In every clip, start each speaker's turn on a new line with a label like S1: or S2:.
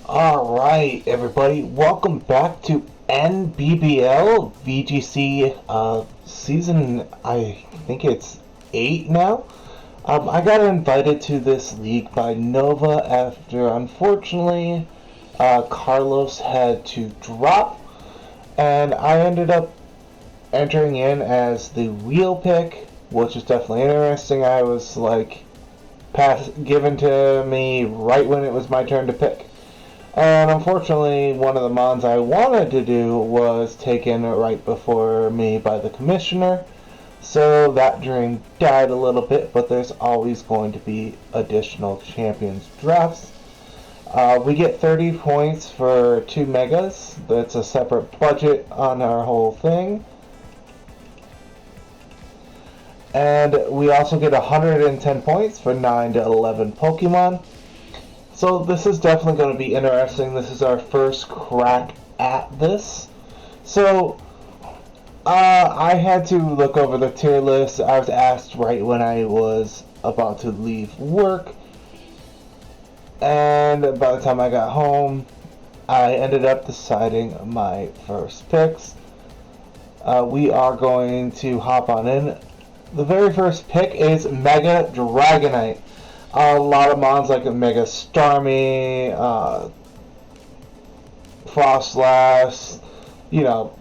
S1: Alright, everybody, welcome back to NBBL VGC season, I think it's 8 now. I got invited to this league by Nova after, unfortunately, Carlos had to drop, and I ended up entering in as the wheel pick, which is definitely interesting. I was given to me right when it was my turn to pick. And unfortunately, one of the mons I wanted to do was taken right before me by the commissioner. So that dream died a little bit, but there's always going to be additional champions drafts. We get 30 points for 2 megas. That's a separate budget on our whole thing. And we also get 110 points for 9 to 11 Pokemon. So this is definitely going to be interesting. This is our first crack at this. So I had to look over the tier list. I was asked right when I was about to leave work. And by the time I got home, I ended up deciding my first picks. We are going to hop on in. The very first pick is Mega Dragonite. A lot of mons like Mega Starmie, Frostlass, all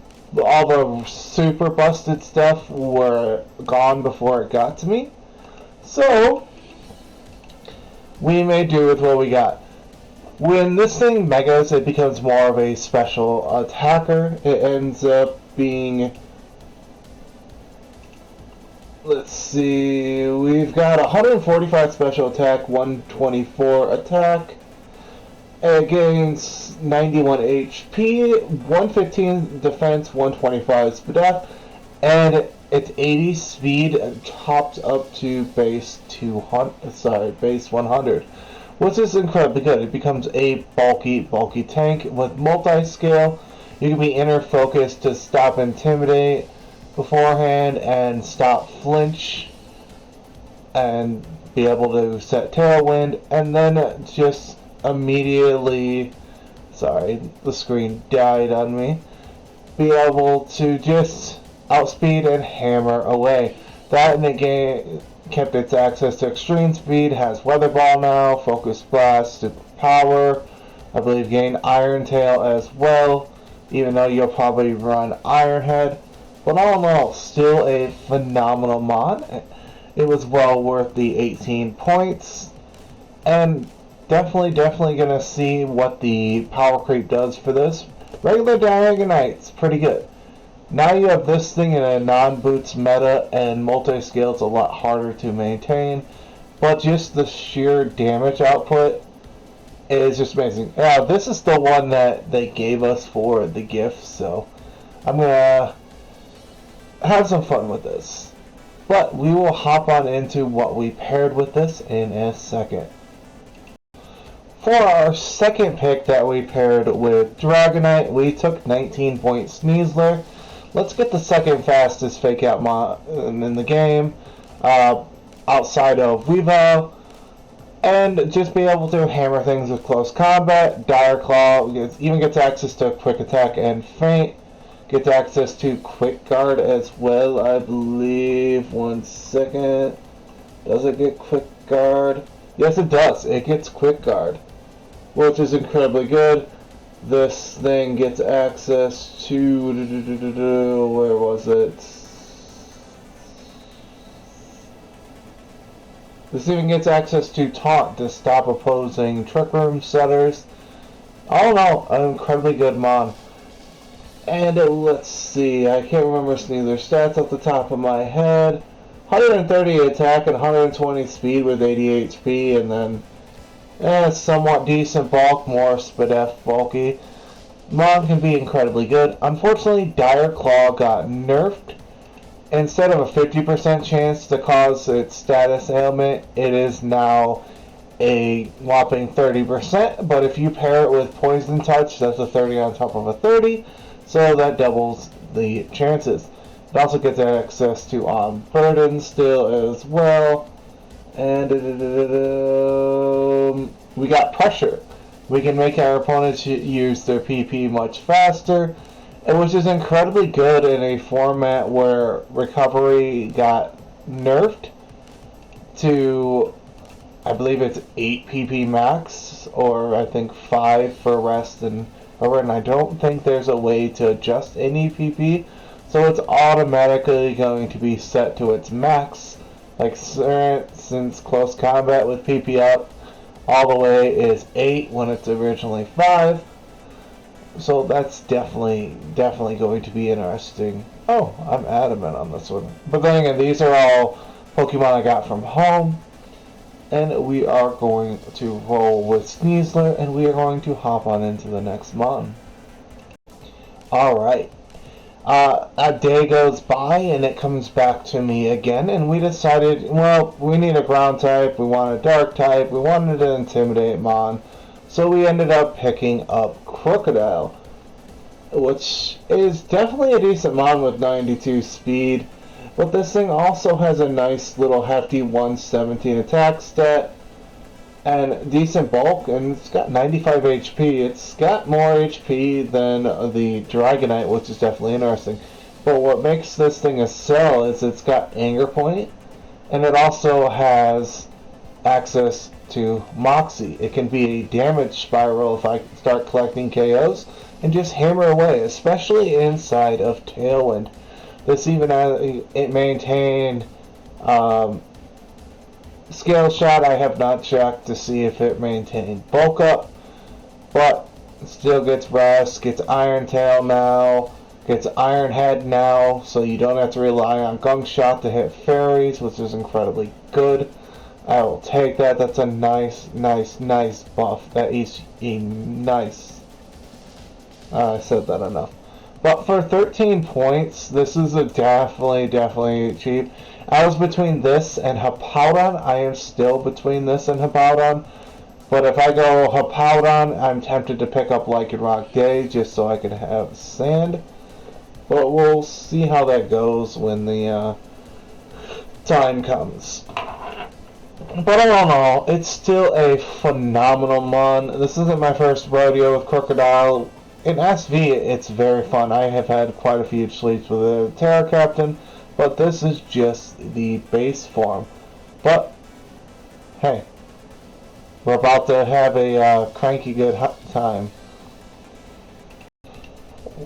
S1: the super busted stuff were gone before it got to me. So, we may do with what we got. When this thing megas, it becomes more of a special attacker. It ends up being... Let's see, we've got 145 special attack, 124 attack. It gains 91 HP, 115 defense, 125 speed, and its 80 speed topped up to base 100, which is incredibly good. It becomes a bulky tank with multi-scale. You can be inner focused to stop intimidate beforehand and stop flinch and be able to set tailwind, and then just immediately, sorry, the screen died on me, be able to just outspeed and hammer away. That in the game kept its access to extreme speed, has weather ball now, focus blast, super power, I believe gain iron tail as well, even though you'll probably run iron head. But all in all, still a phenomenal mod. It was well worth the 18 points. And definitely going to see what the power creep does for this. Regular Dragonite's pretty good. Now you have this thing in a non-boots meta, and multi-scale is a lot harder to maintain. But just the sheer damage output is just amazing. Now, this is the one that they gave us for the gift, so I'm going to have some fun with this. But we will hop on into what we paired with this in a second. For our second pick that we paired with Dragonite, we took 19 point Sneasler. Let's get the second fastest fake out mod in the game, outside of Weavile, and just be able to hammer things with close combat. Dire Claw even gets access to quick attack and feint. Gets access to quick guard as well, I believe. 1 second. Does it get quick guard? Yes, it does. It gets quick guard, which is incredibly good. This thing gets access to... where was it? This even gets access to taunt to stop opposing trick room setters. All in all, an incredibly good mod. And let's see, I can't remember Sneasler's stats off the top of my head. 130 attack and 120 speed with 80 HP, and then somewhat decent bulk, more Spadef bulky. Mod can be incredibly good. Unfortunately, Dire Claw got nerfed. Instead of a 50% chance to cause its status ailment, it is now a whopping 30%. But if you pair it with Poison Touch, that's a 30 on top of a 30. So that doubles the chances. It also gets access to Burden still as well. And we got Pressure. We can make our opponents use their PP much faster, which is incredibly good in a format where recovery got nerfed to, I believe it's 8 PP max, or I think 5 for rest and over, and I don't think there's a way to adjust any PP, so it's automatically going to be set to its max. Like since close combat with PP up all the way is 8 when it's originally 5. So that's definitely going to be interesting. Oh, I'm adamant on this one. But then again, these are all Pokemon I got from home. And we are going to roll with Sneasler, and we are going to hop on into the next mon. Alright. A day goes by, and it comes back to me again, and we decided, well, we need a ground type, we want a dark type, we wanted to intimidate mon, so we ended up picking up Crocodile, which is definitely a decent mon with 92 speed, but this thing also has a nice little hefty 117 attack stat, and decent bulk, and it's got 95 HP. It's got more HP than the Dragonite, which is definitely interesting. But what makes this thing a sell is it's got Anger Point, and it also has access to Moxie. It can be a damage spiral if I start collecting KOs and just hammer away, especially inside of Tailwind. This even has, it maintained Scale Shot. I have not checked to see if it maintained Bulk Up, but it still gets Rest, gets Iron Tail now, gets Iron Head now, so you don't have to rely on Gunk Shot to hit fairies, which is incredibly good. I will take that. That's a nice buff. That is a nice. I said that enough. But for 13 points, this is a definitely cheap. I was between this and Hippowdon. I am still between this and Hippowdon. But if I go Hippowdon, I'm tempted to pick up Lycanroc Day just so I can have Sand. But we'll see how that goes when the time comes. But all in all, it's still a phenomenal mon. This isn't my first rodeo with Crocodile. In SV, it's very fun. I have had quite a few sleeps with a Terra Captain, but this is just the base form. But, hey, we're about to have a cranky good time.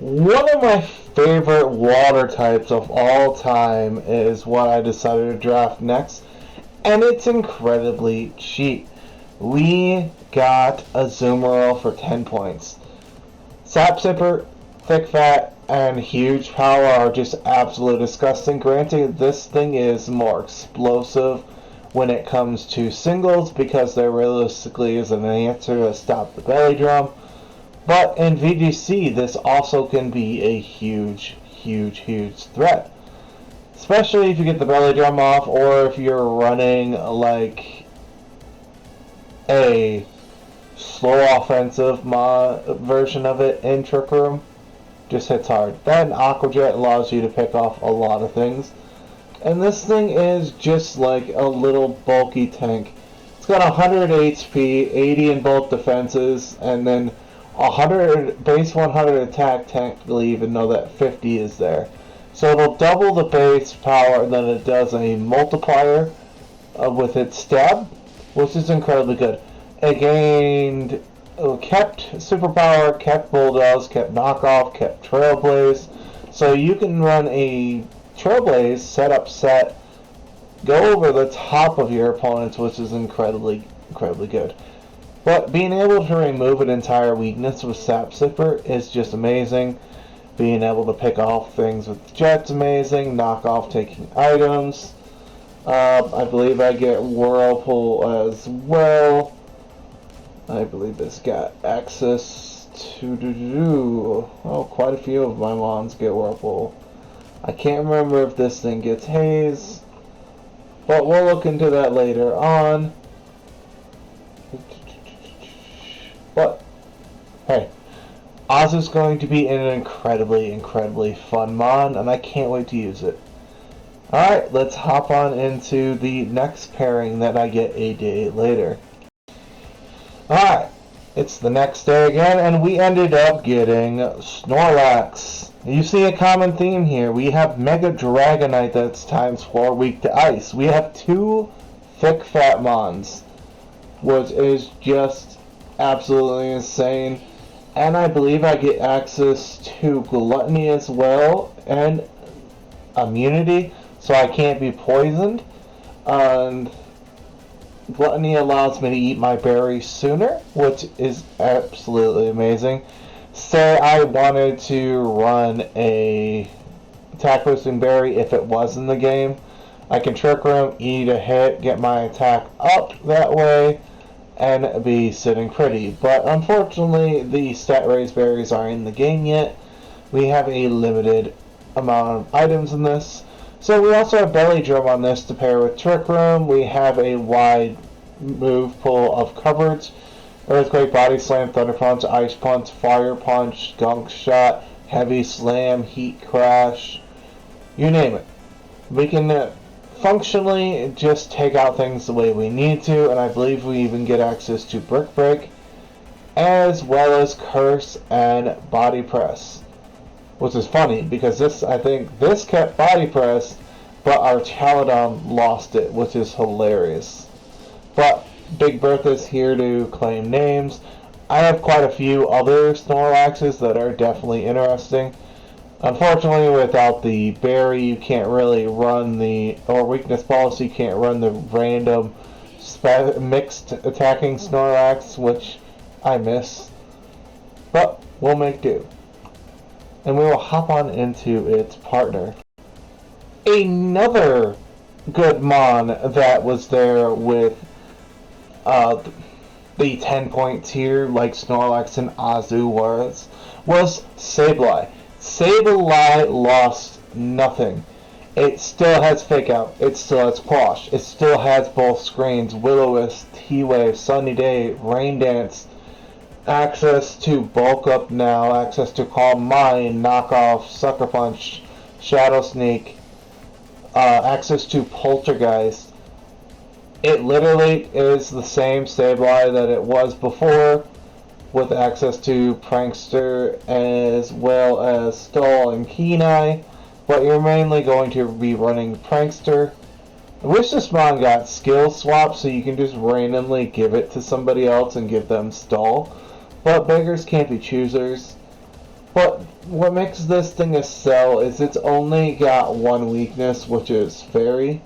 S1: One of my favorite water types of all time is what I decided to draft next, and it's incredibly cheap. We got a Azumarill for 10 points. Sap Sipper, Thick Fat, and Huge Power are just absolutely disgusting. Granted, this thing is more explosive when it comes to singles because there realistically is an answer to stop the belly drum. But in VGC, this also can be a huge threat. Especially if you get the belly drum off, or if you're running like a slow offensive version of it in Trick Room. Just hits hard. Then Aqua Jet allows you to pick off a lot of things. And this thing is just like a little bulky tank. It's got 100 HP, 80 in both defenses, and then 100 base 100 attack technically, even though that 50 is there. So it'll double the base power, and then it does a multiplier with its stab, which is incredibly good. It gained, kept Superpower, kept Bulldoze, kept Knockoff, kept Trailblaze. So you can run a Trailblaze setup set, go over the top of your opponents, which is incredibly good. But being able to remove an entire weakness with Sap Sipper is just amazing. Being able to pick off things with Jet's amazing. Knock off taking items. I believe I get Whirlpool as well. I believe it's got access to quite a few of my mons get Whirlpool. I can't remember if this thing gets Haze, but we'll look into that later on. But hey, Oz is going to be an incredibly fun mon, and I can't wait to use it. Alright, let's hop on into the next pairing that I get a day later. Alright, It's the next day again, and we ended up getting Snorlax. You see a common theme here. We have Mega Dragonite that's times 4 weak to ice. We have 2 thick fat mons, which is just absolutely insane. And I believe I get access to Gluttony as well, and immunity, so I can't be poisoned. And Gluttony allows me to eat my berries sooner, which is absolutely amazing. Say I wanted to run a attack boosting berry if it was in the game, I can Trick Room, eat a hit, get my attack up that way, and be sitting pretty. But unfortunately, the stat raise berries aren't in the game yet. We have a limited amount of items in this. So we also have Belly Drum on this to pair with Trick Room. We have a wide move pool of coverage. Earthquake, Body Slam, Thunder Punch, Ice Punch, Fire Punch, Gunk Shot, Heavy Slam, Heat Crash, you name it. We can functionally just take out things the way we need to, and I believe we even get access to Brick Break, as well as Curse and Body Press. Which is funny, because I think this kept Body Press, but our Chaladon lost it, which is hilarious. But Big Bertha's here to claim names. I have quite a few other Snorlaxes that are definitely interesting. Unfortunately, without the berry, you can't really run or weakness policy, you can't run the random mixed attacking Snorlax, which I miss. But we'll make do. And we will hop on into its partner. Another good Mon that was there with the 10-point tier, like Snorlax and Azu was Sableye. Sableye lost nothing. It still has Fake Out. It still has Quash. It still has both screens, Will-O-Wisp, T-Wave, Sunny Day, Rain Dance, access to Bulk Up now, access to Calm Mind, Knock Off, Sucker Punch, Shadow Sneak, access to Poltergeist. It literally is the same Sableye that it was before, with access to Prankster as well as Stall and Kenai, but you're mainly going to be running Prankster. I wish this Mon got skill swap so you can just randomly give it to somebody else and give them Stall, but beggars can't be choosers. But what makes this thing a sell is it's only got one weakness, which is Fairy.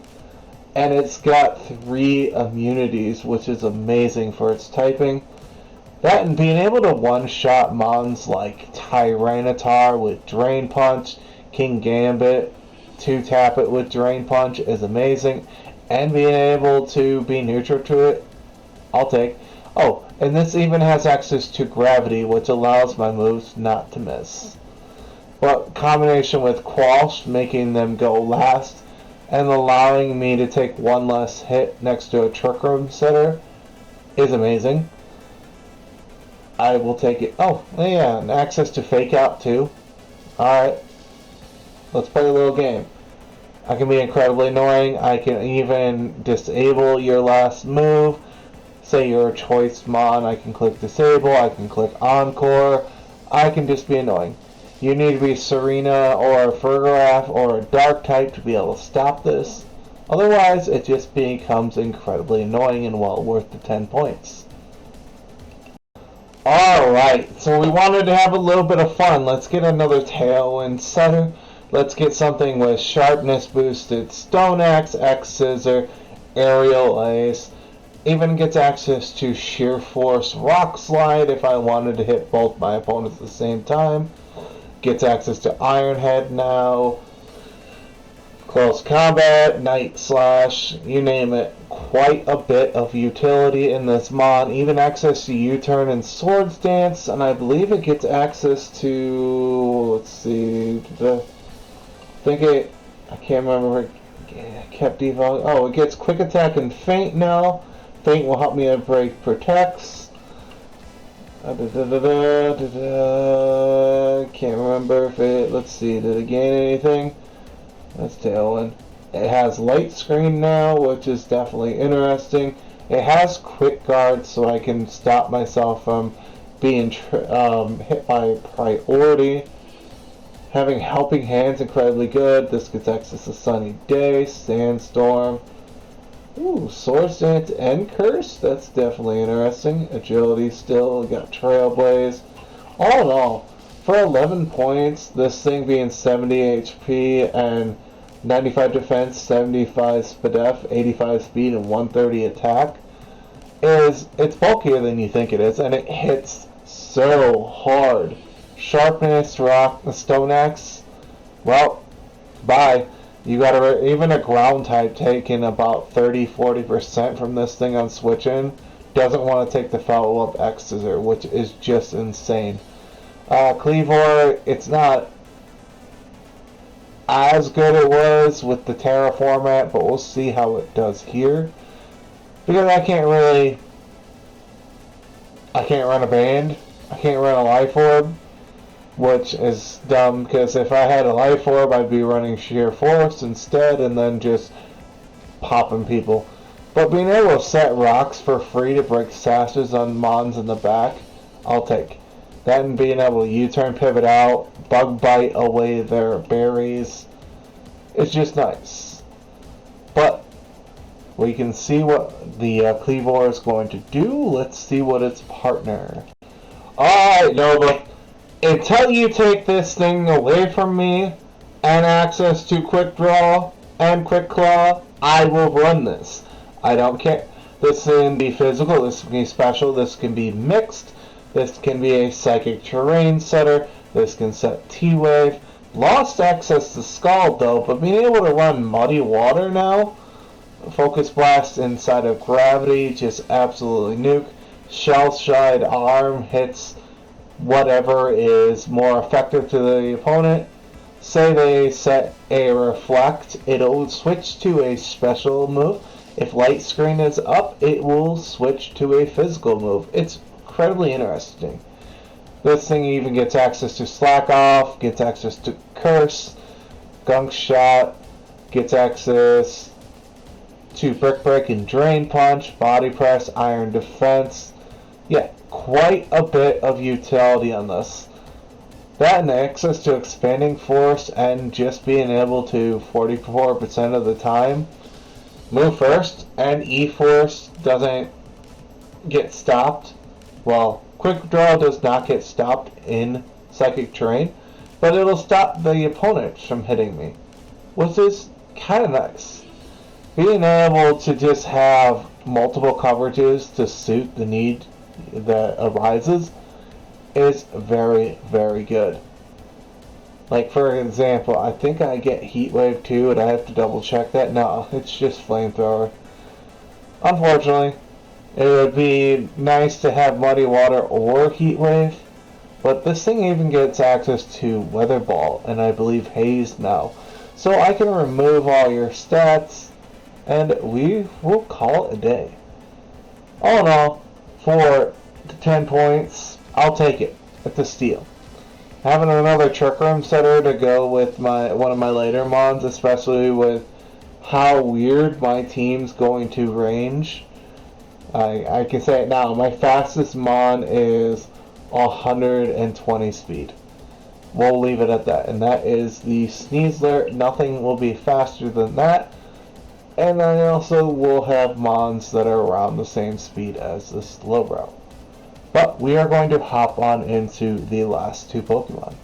S1: And it's got 3 immunities, which is amazing for its typing. That and being able to one-shot mons like Tyranitar with Drain Punch, King Gambit, 2-tap it with Drain Punch is amazing. And being able to be neutral to it, I'll take. Oh, and this even has access to Gravity, which allows my moves not to miss. But combination with Quash, making them go last, and allowing me to take one less hit next to a Trick Room setter is amazing. I will take it. Oh, yeah, and access to Fake Out too. Alright, let's play a little game. I can be incredibly annoying. I can even disable your last move. Say you're a choice Mon, I can click Disable, I can click Encore. I can just be annoying. You need to be Serena or a Fergaraf or a Dark type to be able to stop this. Otherwise, it just becomes incredibly annoying and well worth the 10 points. Alright, so we wanted to have a little bit of fun. Let's get another Tailwind setter. Let's get something with Sharpness boosted Stone Axe, X Scissor, Aerial Ace. Even gets access to Sheer Force Rock Slide if I wanted to hit both my opponents at the same time. Gets access to Iron Head now, Close Combat, Night Slash, you name it. Quite a bit of utility in this Mon. Even access to U-Turn and Swords Dance, and I believe it gets access to, let's see, I can't remember, it kept default. Oh, it gets Quick Attack and Feint now. Feint will help me break Protects. Can't remember if let's see, did it gain anything? That's Tailwind. It has Light Screen now, which is definitely interesting. It has quick guard, so I can stop myself from being hit by priority. Having helping hands, incredibly good. This gets access to Sunny Day, Sandstorm. Ooh, Swords Dance and Curse. That's definitely interesting. Agility still. Got Trailblaze. All in all, for 11 points, this thing being 70 HP and 95 defense, 75 SPDF, 85 speed, and 130 attack, it's bulkier than you think it is, and it hits so hard. Sharpness, rock, stone axe. Well, bye. You got even a ground type taking about 30-40% from this thing on switching doesn't want to take the follow-up X scissor, which is just insane. Cleavor, it's not as good as it was with the Terra format, but we'll see how it does here. Because I can't run a band, I can't run a life orb, which is dumb, because if I had a life orb, I'd be running sheer force instead, and then just popping people. But being able to set rocks for free to break sashes on mons in the back, I'll take. That and being able to U-turn, pivot out, bug bite away their berries, it's just nice. But we can see what the Cleavor is going to do. Let's see what its partner. Alright, Nova. Until you take this thing away from me and access to Quick Draw and Quick Claw, I will run this. I don't care. This can be physical, this can be special, this can be mixed, this can be a psychic terrain setter, this can set T-Wave. Lost access to Scald though, but being able to run Muddy Water now, Focus Blast inside of Gravity, just absolutely nuke. Shell Shide Arm hits whatever is more effective to the opponent. Say they set a Reflect, it'll switch to a special move. If Light Screen is up, it will switch to a physical move. It's incredibly interesting. This thing even gets access to Slack Off, gets access to Curse, Gunk Shot, gets access to Brick Break and Drain Punch, Body Press, Iron Defense. Yeah, quite a bit of utility on this. That and access to Expanding Force and just being able to 44% of the time move first, and E-Force doesn't get stopped. Well, Quick Draw does not get stopped in Psychic Terrain, but it'll stop the opponent from hitting me, which is kind of nice. Being able to just have multiple coverages to suit the need that arises is very, very good. Like, for example, I think I get Heat Wave too, and I have to double check that. No, it's just Flamethrower. Unfortunately, it would be nice to have Muddy Water or Heat Wave, but this thing even gets access to Weather Ball, and I believe Haze now. So I can remove all your stats, and we will call it a day. All in all, for the 10 points, I'll take it at the steal. Having another Trick Room setter to go with one of my later mons, especially with how weird my team's going to range. I can say it now, my fastest mon is 120 speed. We'll leave it at that, and that is the Sneasler. Nothing will be faster than that. And I also will have mons that are around the same speed as the Slowbro. But we are going to hop on into the last two Pokemon.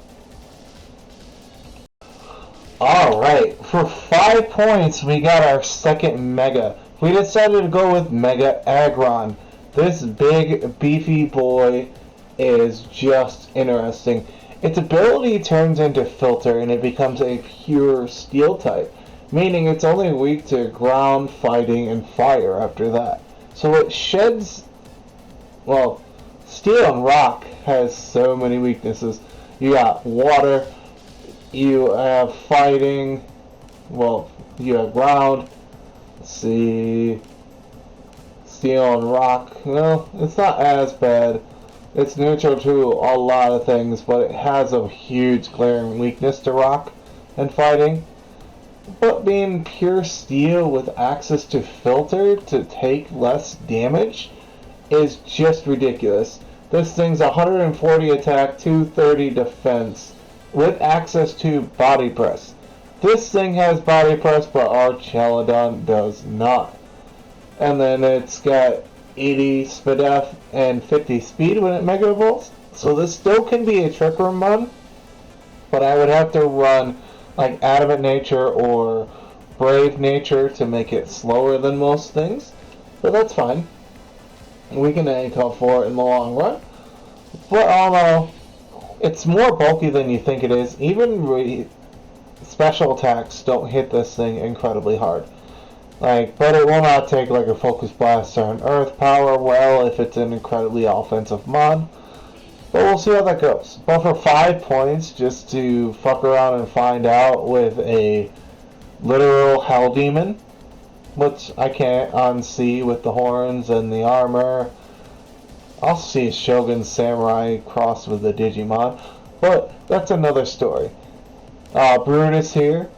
S1: Alright, for 5 points we got our second Mega. We decided to go with Mega Aggron. This big, beefy boy is just interesting. Its ability turns into Filter and it becomes a pure Steel type, meaning it's only weak to ground, fighting, and fire after that. So it sheds, well, Steel and Rock has so many weaknesses. You got water, you have fighting, well, you have ground. Let's see, Steel and Rock, well, it's not as bad. It's neutral to a lot of things, but it has a huge glaring weakness to Rock and fighting. But being pure steel with access to filter to take less damage is just ridiculous. This thing's 140 attack, 230 defense, with access to body press. This thing has body press, but our Chalodon does not. And then it's got 80 SPDF and 50 speed when it Mega Evolves. So this still can be a Trick Room run, but I would have to run like Adamant Nature or Brave Nature to make it slower than most things. But that's fine. We can account for it in the long run. But although it's more bulky than you think it is, even special attacks don't hit this thing incredibly hard. But it will not take like a Focus Blast or an Earth Power well if it's an incredibly offensive mod. But we'll see how that goes. But for 5 points, just to fuck around and find out with a literal Hell Demon, which I can't unsee with the horns and the armor. I'll see Shogun Samurai crossed with the Digimon, but that's another story. Brutus here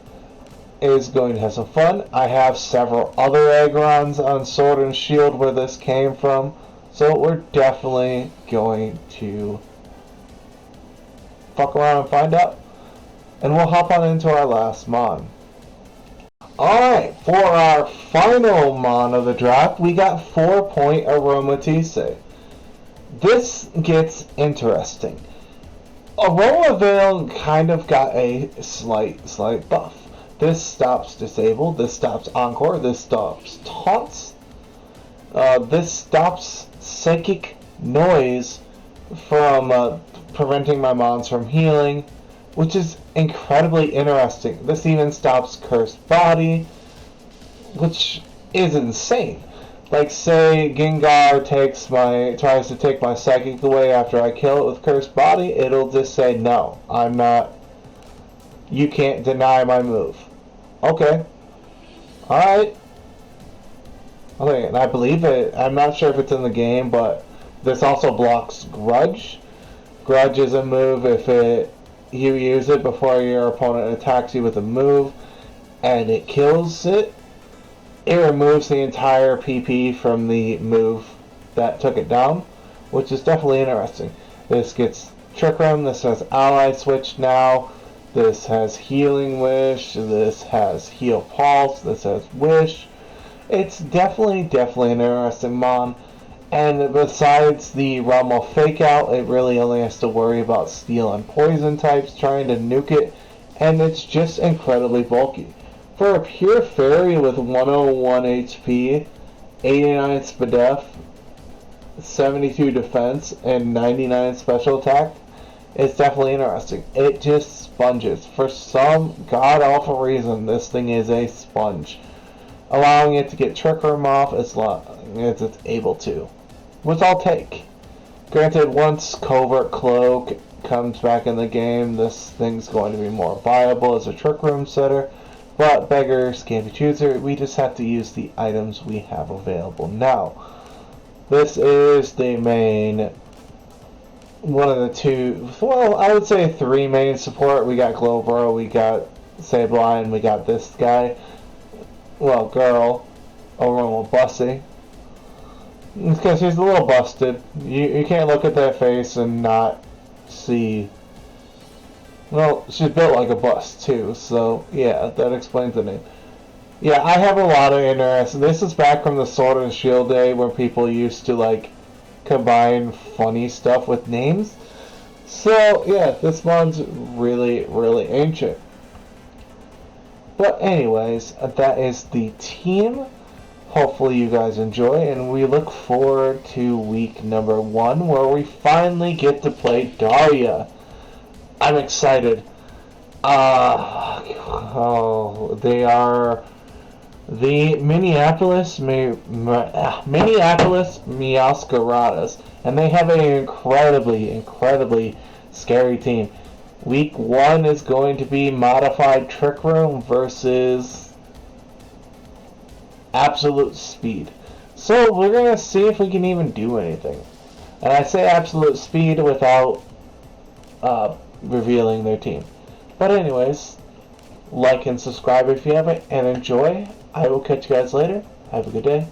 S1: is going to have some fun. I have several other Agrons on Sword and Shield where this came from, so we're definitely going to fuck around and find out. And we'll hop on into our last mon. Alright, for our final mon of the draft, we got 4-point Aromatisse. This gets interesting. Aurora Veil kind of got a slight buff. This stops Disable, this stops Encore, this stops Taunts. This stops Psychic Noise from preventing my mons from healing, which is incredibly interesting. This even stops Cursed Body, which is insane. Like, say Gengar tries to take my Psychic away after I kill it with Cursed Body, it'll just say, no, I'm not, you can't deny my move. Okay. Alright. Okay, and I believe it. I'm not sure if it's in the game, but this also blocks Grudge. Grudge is a move if you use it before your opponent attacks you with a move and it kills it. It removes the entire PP from the move that took it down, which is definitely interesting. This gets Trick Room, this has Ally Switch now, this has Healing Wish, this has Heal Pulse, this has Wish. It's definitely an interesting mon. And besides the Realm of Fake Out, it really only has to worry about Steel and Poison types trying to nuke it, and it's just incredibly bulky. For a pure fairy with 101 HP, 89 SPDF, 72 defense, and 99 special attack, it's definitely interesting. It just sponges. For some god-awful reason, this thing is a sponge, allowing it to get Trick Room off as long as it's able to, which I'll take. Granted, once Covert Cloak comes back in the game, this thing's going to be more viable as a Trick Room setter, but beggars can't be choosers. We just have to use the items we have available now. This is the main, one of the two, well, I would say 3 main support. We got Glowbro, we got Sableye, and we got this guy. Well, girl, Aroma Bussy. Because she's a little busted. You can't look at that face and not see. Well, she's built like a bust too, so yeah, that explains the name. Yeah, I have a lot of interest. This is back from the Sword and Shield day where people used to like combine funny stuff with names. So yeah, this one's really ancient. But anyways, that is the team. Hopefully you guys enjoy, and we look forward to week number 1 where we finally get to play Daria. I'm excited. They are the Minneapolis Meowscaradas, and they have an incredibly scary team. Week 1 is going to be Modified Trick Room versus Absolute Speed. So we're going to see if we can even do anything. And I say Absolute Speed without revealing their team. But anyways, like and subscribe if you haven't, and enjoy. I will catch you guys later. Have a good day.